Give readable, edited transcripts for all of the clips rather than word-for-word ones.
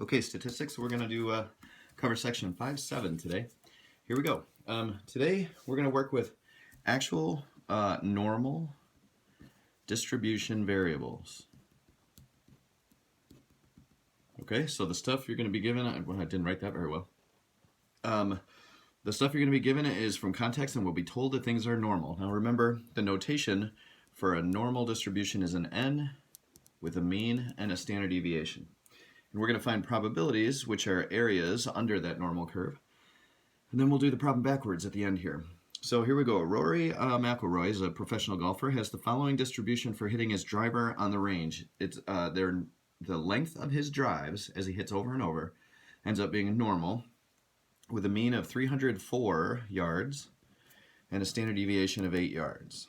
Okay, statistics, we're going to do cover section 5.7 today. Here we go. Today we're going to work with actual normal distribution variables. Okay, so the stuff you're going to be given, I didn't write that very well. The stuff you're going to be given is from context and we'll be told that things are normal. Now remember, the notation for a normal distribution is an n with a mean and a standard deviation. And we're going to find probabilities, which are areas under that normal curve. And then we'll do the problem backwards at the end here. So here we go. Rory McIlroy is a professional golfer, has the following distribution for hitting his driver on the range. It's the length of his drives as he hits over and over ends up being normal with a mean of 304 yards and a standard deviation of 8 yards.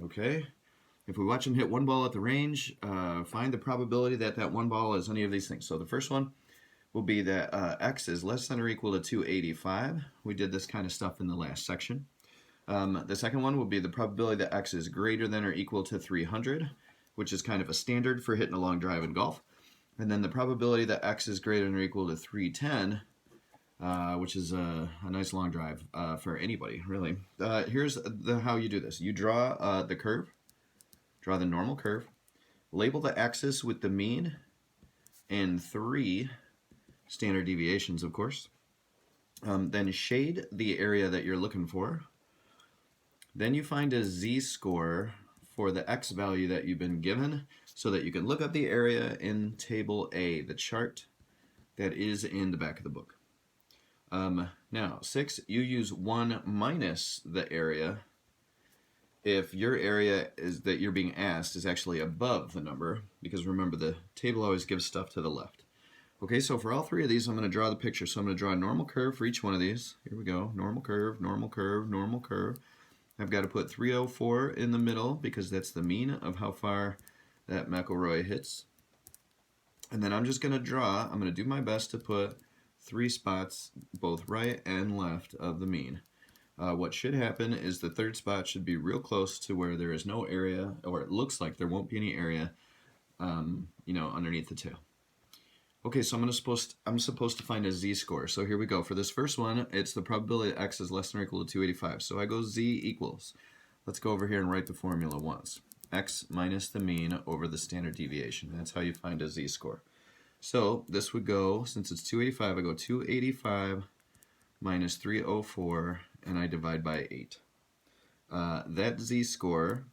Okay? If we watch him hit one ball at the range, find the probability that that one ball is any of these things. So the first one will be that x is less than or equal to 285. We did this kind of stuff in the last section. The second one will be the probability that x is greater than or equal to 300, which is kind of a standard for hitting a long drive in golf. And then the probability that x is greater than or equal to 310, which is a nice long drive for anybody, really. Here's how you do this. You draw the curve. Draw the normal curve, label the axis with the mean and 3 standard deviations, of course. Then shade the area that you're looking for. Then you find a z-score for the x value that you've been given so that you can look up the area in table A, the chart that is in the back of the book. Now, 6, you use 1 minus the area if your area is that you're being asked is actually above the number, because remember the table always gives stuff to the left. Okay, so for all three of these, I'm going to draw the picture. So I'm going to draw a normal curve for each one of these. Here we go, normal curve, normal curve, normal curve. I've got to put 304 in the middle because that's the mean of how far that McIlroy hits. And then I'm just going to draw, I'm going to do my best to put 3 spots both right and left of the mean. What should happen is the third spot should be real close to where there is no area, or it looks like there won't be any area, underneath the tail. Okay, so I'm supposed to find a z-score. So here we go. For this first one, it's the probability that x is less than or equal to 285. So I go z equals. Let's go over here and write the formula once. X minus the mean over the standard deviation. That's how you find a z-score. So this would go, since it's 285, I go 285 minus 304, and I divide by 8. That z-score,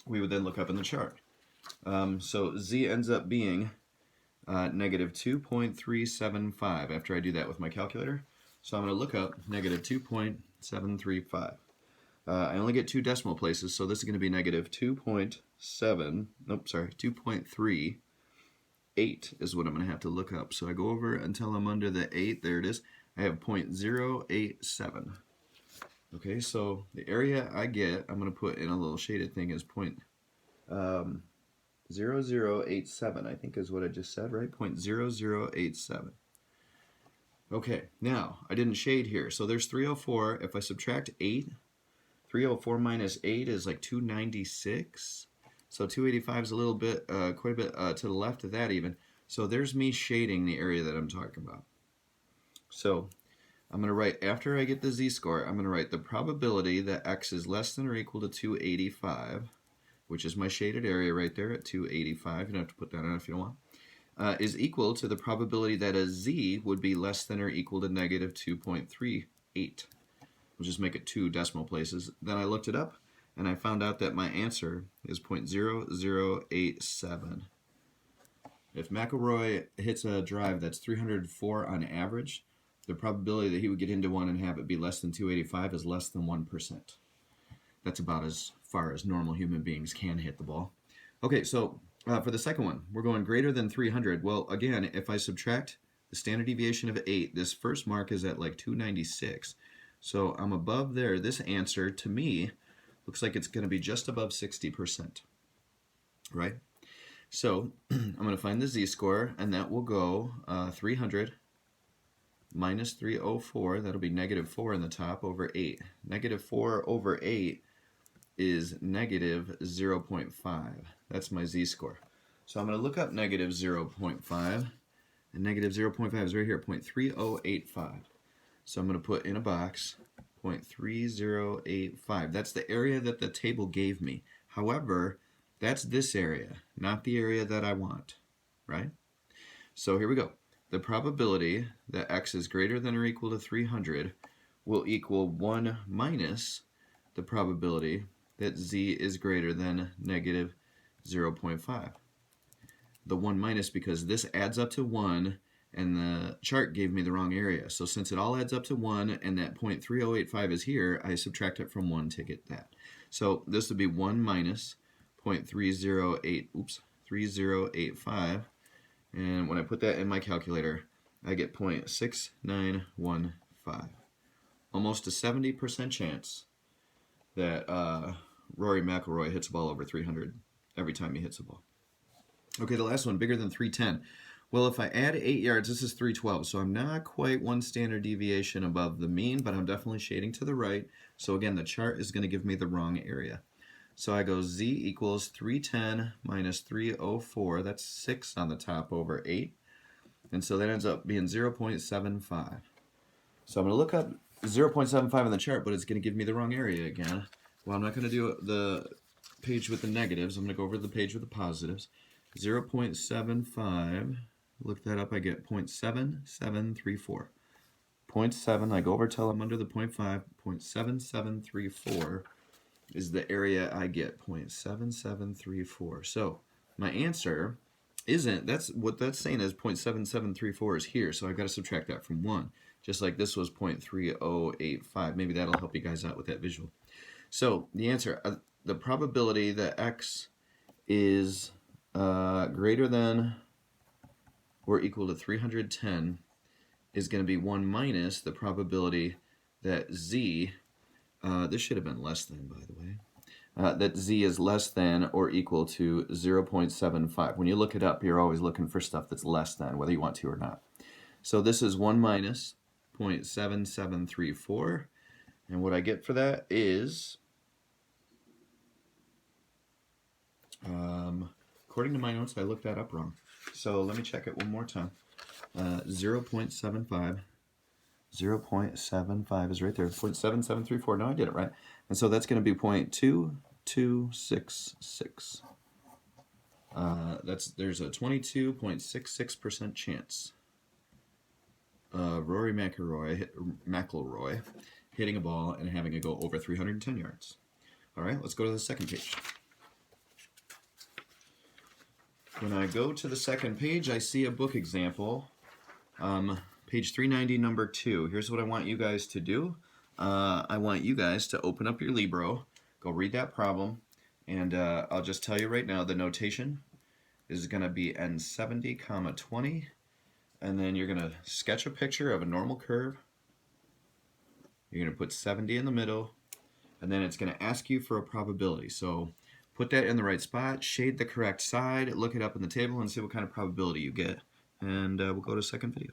we would then look up in the chart. So z ends up being negative 2.375 after I do that with my calculator. So I'm going to look up negative 2.735. I only get 2 decimal places, so this is going to be negative 2.38 is what I'm going to have to look up. So I go over until I'm under the 8. There it is. I have 0.087. Okay, so the area I get, I'm going to put in a little shaded thing as 0.0087, I think is what I just said, right? 0.0087. Okay, now, I didn't shade here. So there's 304. If I subtract 8, 304 minus 8 is like 296. So 285 is a little bit, quite a bit to the left of that even. So there's me shading the area that I'm talking about. So I'm going to write, after I get the z-score, I'm going to write the probability that x is less than or equal to 285, which is my shaded area right there at 285. You don't have to put that on if you don't want. Is equal to the probability that a z would be less than or equal to negative 2.38. We'll just make it 2 decimal places. Then I looked it up, and I found out that my answer is 0.0087. If McIlroy hits a drive that's 304 on average, the probability that he would get into one and have it be less than 285 is less than 1%. That's about as far as normal human beings can hit the ball. Okay, so for the second one, we're going greater than 300. Well, again, if I subtract the standard deviation of 8, this first mark is at like 296. So I'm above there. This answer, to me, looks like it's going to be just above 60%, right? So I'm going to find the z-score, and that will go 300 minus 304. That'll be negative 4 in the top over 8. Negative 4 over 8 is negative 0.5. That's my z-score. So I'm going to look up negative 0.5, And negative 0.5 is right here, 0.3085. So I'm going to put in a box 0.3085. That's the area that the table gave me. However, that's this area, not the area that I want, right? So here we go. The probability that x is greater than or equal to 300 will equal 1 minus the probability that z is greater than negative 0.5. The 1 minus because this adds up to 1 and the chart gave me the wrong area. So since it all adds up to 1 and that 0.3085 is here, I subtract it from 1 to get that. So this would be 1 minus 0.3085. And when I put that in my calculator, I get 0.6915. Almost a 70% chance that Rory McIlroy hits a ball over 300 every time he hits a ball. Okay, the last one, bigger than 310. Well, if I add 8 yards, this is 312, so I'm not quite 1 standard deviation above the mean, but I'm definitely shading to the right. So again, the chart is going to give me the wrong area. So I go z equals 310 minus 304. That's 6 on the top over 8. And so that ends up being 0.75. So I'm going to look up 0.75 on the chart, but it's going to give me the wrong area again. Well, I'm not going to do the page with the negatives. I'm going to go over to the page with the positives. 0.75, look that up, I get 0.7734. 0.7, I go over till I'm under the 0.5, 0.7734 is the area I get, 0.7734. So my answer isn't, that's what that's saying is 0.7734 is here, so I've got to subtract that from 1. Just like this was 0.3085. Maybe that'll help you guys out with that visual. So the answer, the probability that x is greater than or equal to 310 is going to be 1 minus the probability that z, this should have been less than, by the way, that z is less than or equal to 0.75. When you look it up, you're always looking for stuff that's less than, whether you want to or not. So this is 1 minus 0.7734, and what I get for that is, according to my notes, I looked that up wrong. So let me check it one more time. 0.75. 0.75 is right there. 0.7734. No, I did it right. And so that's going to be 0.2266. There's a 22.66% chance of Rory McIlroy hitting a ball and having it go over 310 yards. All right, let's go to the second page. When I go to the second page, I see a book example. Page 390, number 2. Here's what I want you guys to do. I want you guys to open up your Libro, go read that problem, and I'll just tell you right now the notation is going to be N70, 20, and then you're going to sketch a picture of a normal curve. You're going to put 70 in the middle, and then it's going to ask you for a probability. So put that in the right spot, shade the correct side, look it up in the table, and see what kind of probability you get. And we'll go to the second video.